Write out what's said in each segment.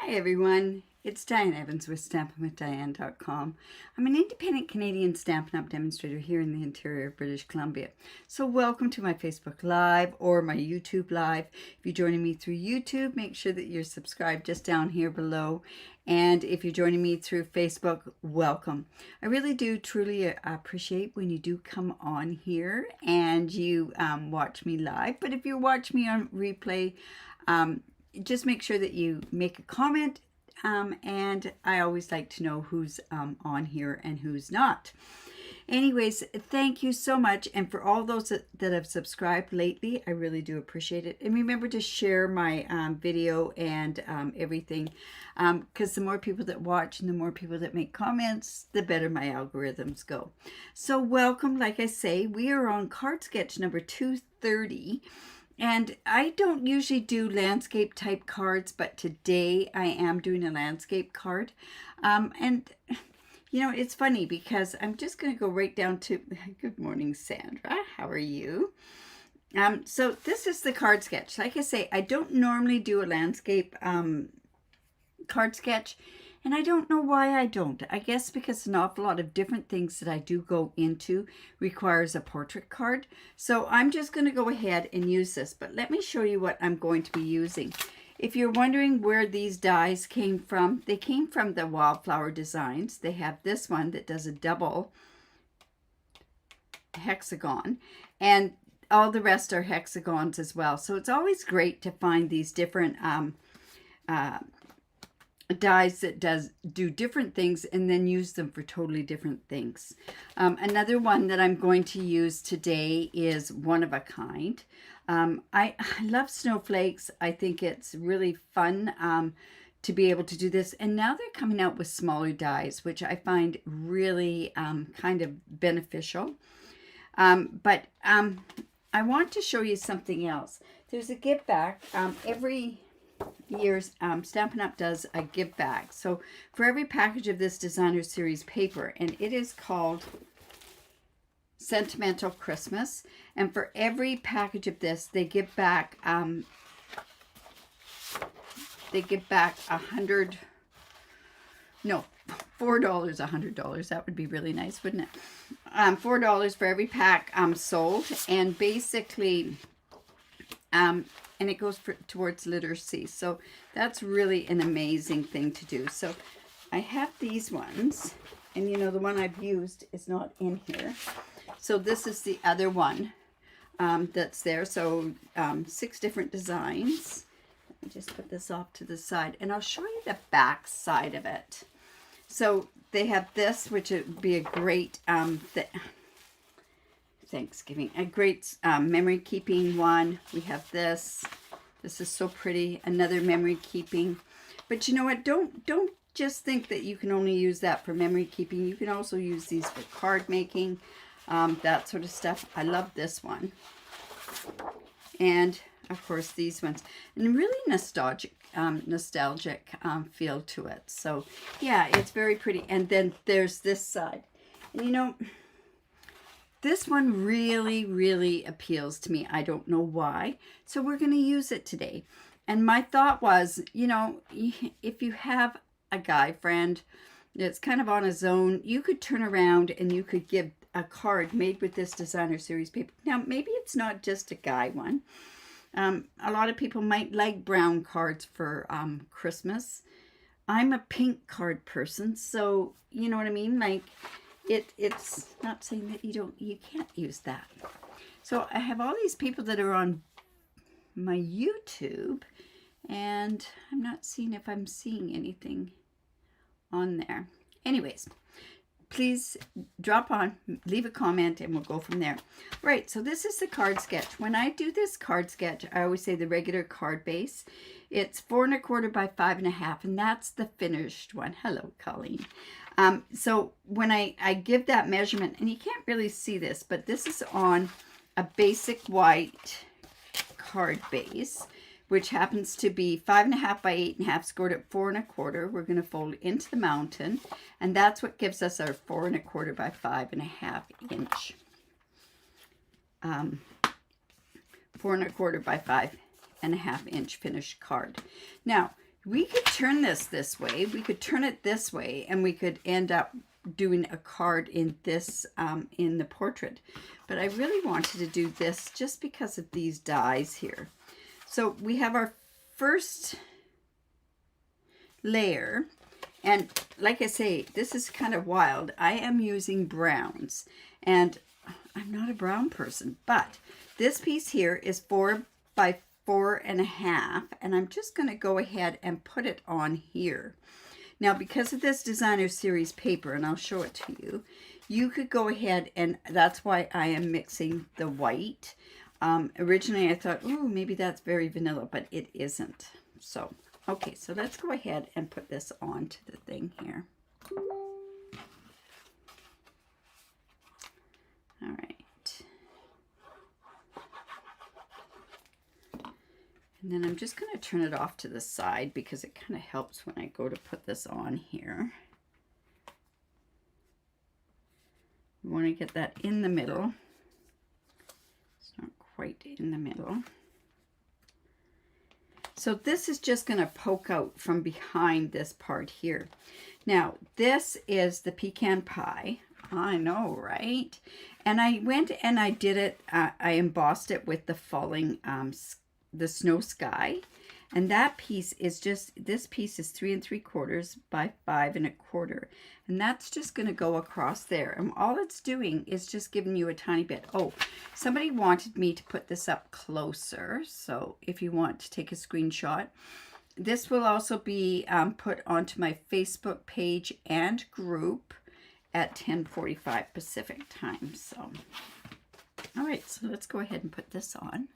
Hi everyone, it's Diane Evans with stampingwithdiane.com. I'm an independent Canadian Stampin' Up! Demonstrator here in the interior of British Columbia. So welcome to my Facebook Live or my YouTube Live. If you're joining me through YouTube, make sure that you're subscribed just down here below. And if you're joining me through Facebook, welcome. I really do truly appreciate when you do come on here and you watch me live. But if you watch me on replay, just make sure that you make a comment, and I always like to know who's on here and who's not. Anyways, thank you so much, and for all those that have subscribed lately, I really do appreciate it. And remember to share my video and everything, because the more people that watch and the more people that make comments, the better my algorithms go. So welcome. Like I say, we are on card sketch number 230. And I don't usually do landscape type cards, but today I am doing a landscape card. And you know, it's funny because I'm just going to go right down to, good morning, Sandra. How are you? So this is the card sketch. Like I say, I don't normally do a landscape card sketch. And I don't know why I don't. I guess because an awful lot of different things that I do go into requires a portrait card. So I'm just going to go ahead and use this. But let me show you what I'm going to be using. If you're wondering where these dies came from, they came from the Wildflower Designs. They have this one that does a double hexagon. And all the rest are hexagons as well. So it's always great to find these different dies that do different things and then use them for totally different things. Another one that I'm going to use today is One of a Kind. I love snowflakes. I think it's really fun to be able to do this. And now they're coming out with smaller dies, which I find really kind of beneficial. But I want to show you something else. There's a give back. Every years Stampin' Up! Does a give back. So for every package of this designer series paper, and it is called Sentimental Christmas, and for every package of this they give back $100, no, $4, that would be really nice, wouldn't it? $4 for every pack sold, and basically and it goes towards literacy. So that's really an amazing thing to do. So I have these ones, and you know, the one I've used is not in here. So this is the other one that's there. So 6 different designs. Let me just put this off to the side, and I'll show you the back side of it. So they have this, which would be a great Thanksgiving, a great memory keeping one. We have this. This is so pretty. Another memory keeping. But you know what? Don't just think that you can only use that for memory keeping. You can also use these for card making, that sort of stuff. I love this one. And of course these ones. And really nostalgic feel to it. So yeah, it's very pretty. And then there's this side. And you know, this one really, really appeals to me. I don't know why. So we're going to use it today. And my thought was, you know, if you have a guy friend that's kind of on his own, you could turn around and you could give a card made with this designer series paper. Now, maybe it's not just a guy one. A lot of people might like brown cards for Christmas. I'm a pink card person, so you know what I mean? Like, it's not saying that you can't use that. So I have all these people that are on my YouTube, and I'm not seeing if I'm seeing anything on there. Anyways, please drop on, leave a comment, and we'll go from there. Right, so this is the card sketch. When I do this card sketch, I always say the regular card base. It's 4 1/4 by 5 1/2, and that's the finished one. Hello, Colleen. So when I give that measurement, and you can't really see this, but this is on a basic white card base, which happens to be 5 1/2 by 8 1/2, scored at 4 1/4. We're going to fold into the mountain, and that's what gives us our 4 1/4 by 5 1/2 inch. 4 1/4 by 5 1/2 inch finished card. Now, we could turn this way. We could turn it this way, and we could end up doing a card in this, in the portrait. But I really wanted to do this just because of these dies here. So we have our first layer, and like I say, this is kind of wild. I am using browns, and I'm not a brown person, but this piece here is 4 by 4.5, and I'm just going to go ahead and put it on here. Now, because of this designer series paper, and I'll show it to you, you could go ahead, and that's why I am mixing the white. Originally I thought, oh, maybe that's very vanilla, but it isn't. So, okay, so let's go ahead and put this onto the thing here. All right. And then I'm just going to turn it off to the side because it kind of helps when I go to put this on here. You want to get that in the middle. It's not quite in the middle. So this is just going to poke out from behind this part here. Now, this is the pecan pie. I know, right? And I went and I did it, I embossed it with the falling, the snow sky. And that piece is just, this piece is 3 3/4 by 5 1/4. And that's just going to go across there. And all it's doing is just giving you a tiny bit. Oh, somebody wanted me to put this up closer. So if you want to take a screenshot, this will also be put onto my Facebook page and group at 10:45 Pacific time. So, all right, so let's go ahead and put this on.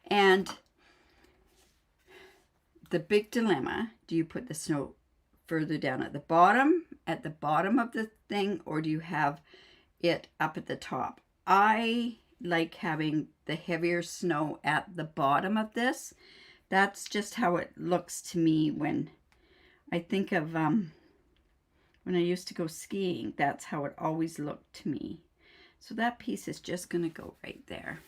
And the big dilemma, do you put the snow further down at the bottom of the thing, or do you have it up at the top? I like having the heavier snow at the bottom of this. That's just how it looks to me when I think of when I used to go skiing. That's how it always looked to me. So that piece is just going to go right there.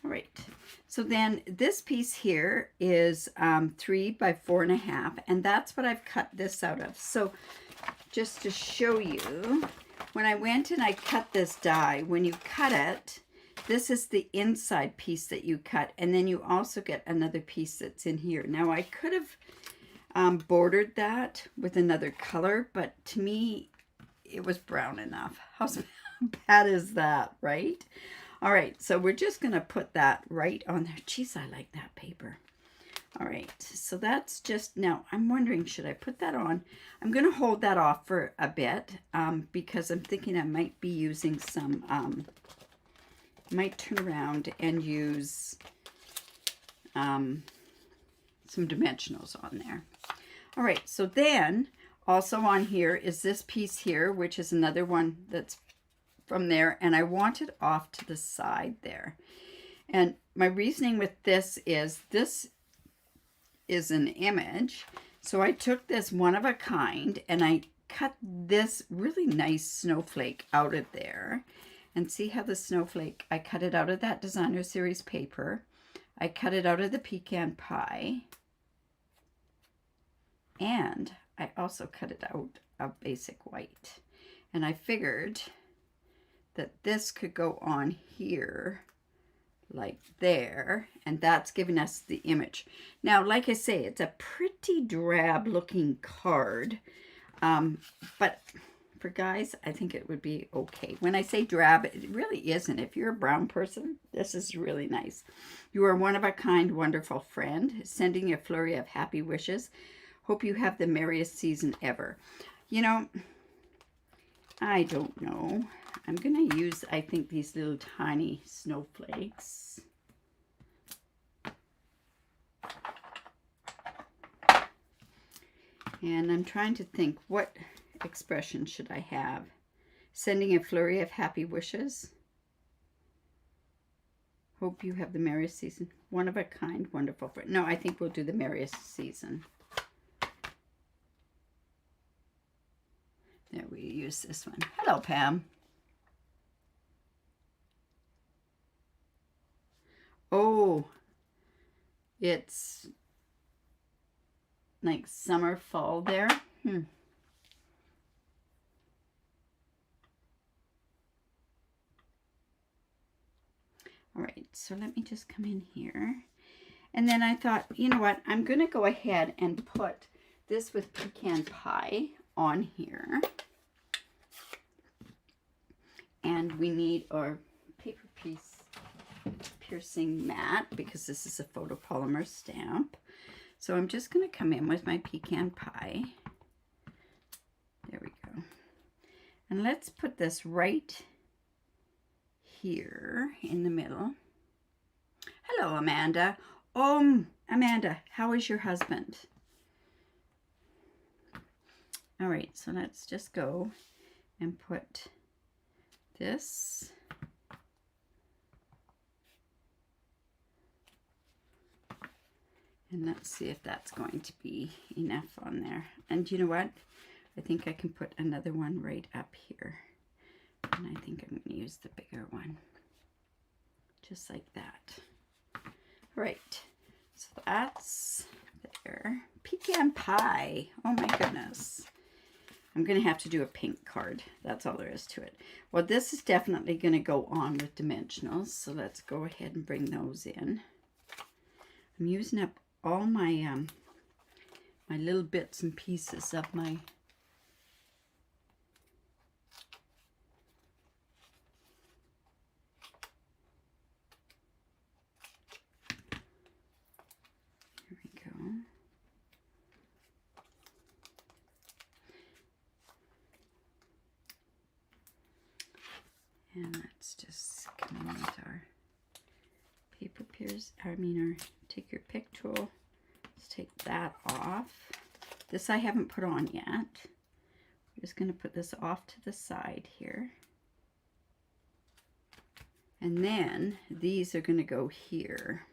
All right, so then this piece here is 3 by 4.5, and that's what I've cut this out of. So just to show you, when I went and I cut this die, when you cut it, this is the inside piece that you cut, and then you also get another piece that's in here. Now I could have bordered that with another color, but to me, it was brown enough. How bad is that, right? All right, so we're just going to put that right on there. Geez, I like that paper. All right, so that's just, now I'm wondering, should I put that on? I'm going to hold that off for a bit because I'm thinking I might be using some, might turn around and use some dimensionals on there. All right, so then also on here is this piece here, which is another one that's from there, and I want it off to the side there. And my reasoning with this is an image. So I took this one of a kind and I cut this really nice snowflake out of there. And see how the snowflake, I cut it out of that designer series paper. I cut it out of the pecan pie. And I also cut it out of basic white. And I figured that this could go on here like there, and that's giving us the image. Now, like I say, it's a pretty drab looking card, but for guys, I think it would be okay. When I say drab, it really isn't. If you're a brown person, this is really nice. You are one of a kind, wonderful friend, sending you a flurry of happy wishes. Hope you have the merriest season ever. You know, I don't know. I'm going to use, I think, these little tiny snowflakes. And I'm trying to think, what expression should I have? Sending a flurry of happy wishes. Hope you have the merriest season. One of a kind, wonderful friend. No, I think we'll do the merriest season. There, we use this one. Hello, Pam. Oh, it's like summer, fall there. All right, so let me just come in here. And then I thought, you know what? I'm going to go ahead and put this with pecan pie on here. And we need our paper piece piercing mat because this is a photopolymer stamp. So I'm just going to come in with my pecan pie. There we go. And let's put this right here in the middle. Hello, Amanda. Amanda, how is your husband? All right, so let's just go and put this. And let's see if that's going to be enough on there. And you know what? I think I can put another one right up here. And I think I'm going to use the bigger one. Just like that. Right. So that's there. Pecan pie. Oh my goodness. I'm going to have to do a pink card. That's all there is to it. Well, this is definitely going to go on with dimensionals. So let's go ahead and bring those in. I'm using up all my my little bits and pieces of my here we go. And let's just come in with our paper pierce, take your pick tool. Let's take that off. This I haven't put on yet. I'm just going to put this off to the side here. And then these are going to go here.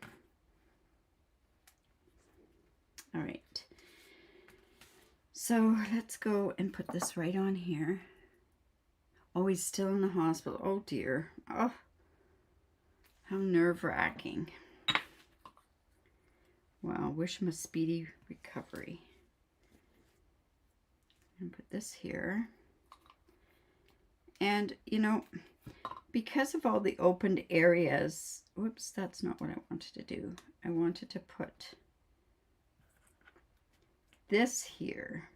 All right. So let's go and put this right on here. Oh, he's still in the hospital. Oh dear. Oh, how nerve-wracking. Wow, wish him a speedy recovery. And put this here. And, you know, because of all the opened areas, whoops, that's not what I wanted to do. I wanted to put this here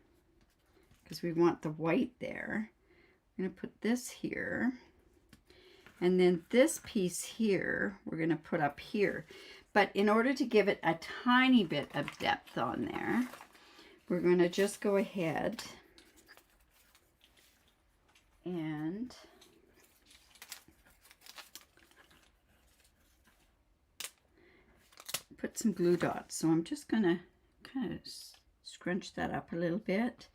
because we want the white there. I'm going to put this here. And then this piece here, we're going to put up here. But in order to give it a tiny bit of depth on there, we're going to just go ahead and put some glue dots. So I'm just going to kind of scrunch that up a little bit.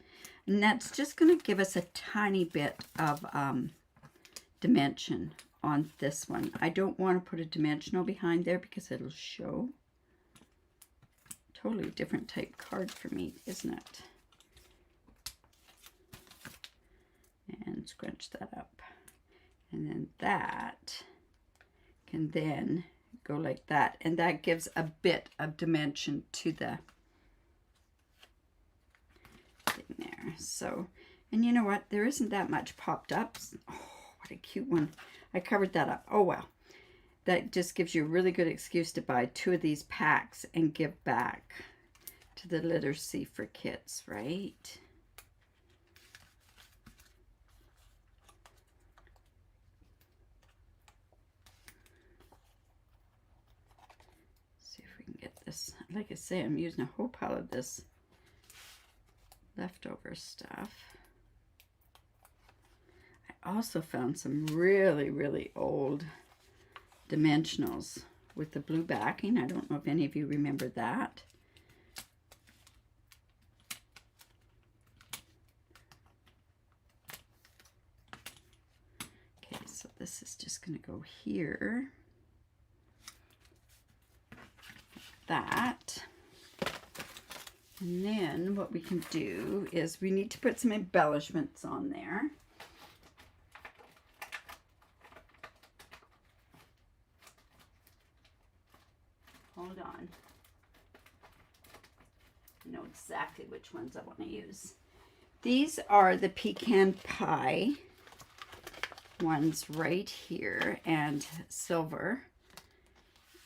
And that's just going to give us a tiny bit of dimension on this one. I don't want to put a dimensional behind there because it'll show. Totally different type card for me, isn't it? And scrunch that up. And then that can then go like that. And that gives a bit of dimension to the thing there. So, and you know what? There isn't that much popped up. Oh, what a cute one. I covered that up. Oh, well. That just gives you a really good excuse to buy 2 of these packs and give back to the literacy for kids, right? See if we can get this. Like I say, I'm using a whole pile of this leftover stuff. I also found some really, really old dimensionals with the blue backing. I don't know if any of you remember that. Okay, so this is just going to go here. Like that. And then what we can do is we need to put some embellishments on there. Hold on. I know exactly which ones I want to use. These are the pecan pie ones right here, and silver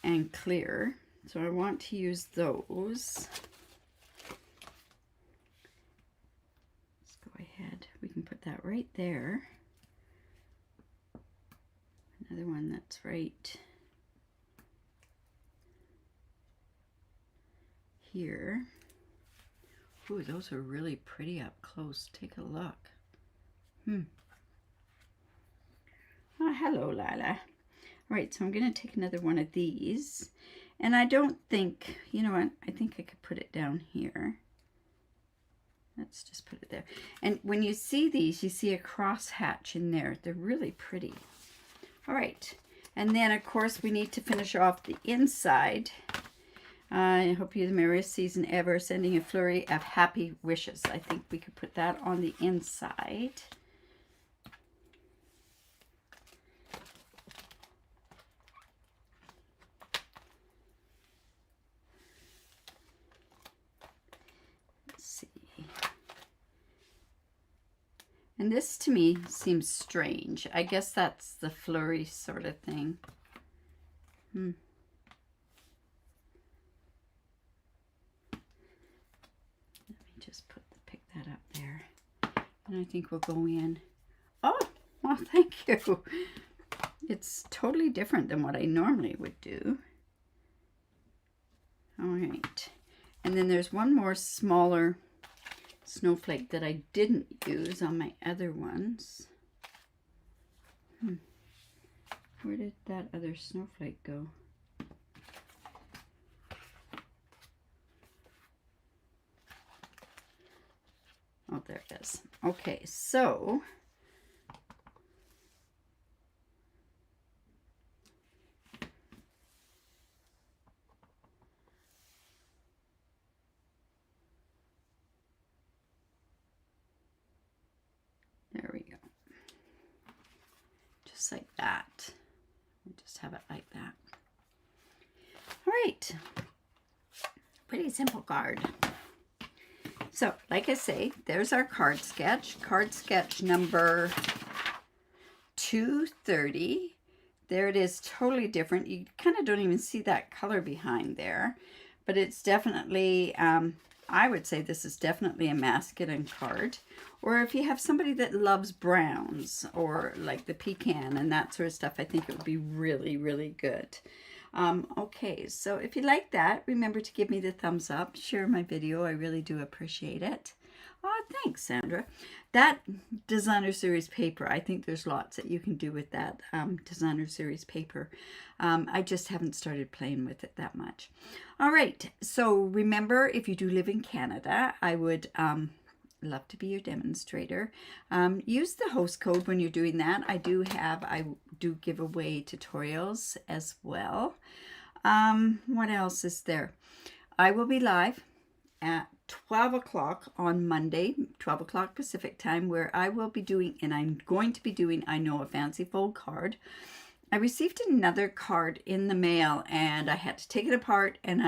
and clear. So I want to use those. Let's go ahead. We can put that right there. Another one that's right here. Ooh, those are really pretty up close. Take a look. Oh, hello, Lila. All right, so I'm going to take another one of these. And I don't think, you know what, I think I could put it down here. Let's just put it there. And when you see these, you see a cross hatch in there. They're really pretty. All right, and then, of course, we need to finish off the inside. I hope you the merriest season ever. Sending a flurry of happy wishes. I think we could put that on the inside. Let's see. And this to me seems strange. I guess that's the flurry sort of thing. Let me just pick that up there. And I think we'll go in. Oh, well, thank you. It's totally different than what I normally would do. All right. And then there's one more smaller snowflake that I didn't use on my other ones. Where did that other snowflake go? Oh, there it is. Okay, so there we go. Just like that. We'll just have it like that. All right. Pretty simple card. So, like I say, there's our card sketch. Card sketch number 230. There it is, totally different. You kind of don't even see that color behind there. But it's definitely, I would say this is definitely a masculine card. Or if you have somebody that loves browns or like the pecan and that sort of stuff, I think it would be really, really good. Okay, so if you like that, remember to give me the thumbs up, share my video. I really do appreciate it. Oh, thanks, Sandra. That designer series paper, I think there's lots that you can do with that designer series paper. I just haven't started playing with it that much. All right, so remember, if you do live in Canada, I would love to be your demonstrator. Use the host code when you're doing that. I do give away tutorials as well. What else is there? I will be live at 12 o'clock on Monday, 12 o'clock Pacific time, where I will be doing, and I'm going to be doing, I know, a fancy fold card. I received another card in the mail and I had to take it apart, and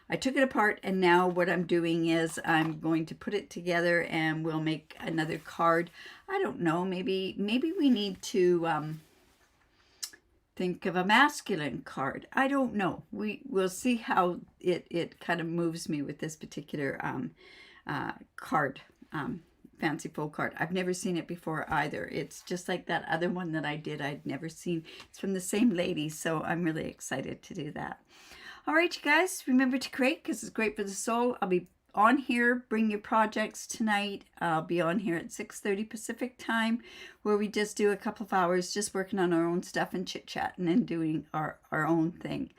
I took it apart, and now what I'm doing is I'm going to put it together and we'll make another card. I don't know, maybe we need to think of a masculine card. I don't know. We'll see how it kind of moves me with this particular card, fancy fold card. I've never seen it before either. It's just like that other one that I did. I'd never seen. It's from the same lady, so I'm really excited to do that. All right, you guys, remember to create because it's great for the soul. I'll be on here. Bring your projects tonight. I'll be on here at 6:30 Pacific time, where we just do a couple of hours just working on our own stuff and chit-chatting and doing our own thing.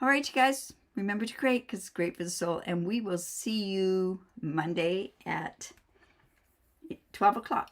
All right, you guys, remember to create because it's great for the soul. And we will see you Monday at 12 o'clock.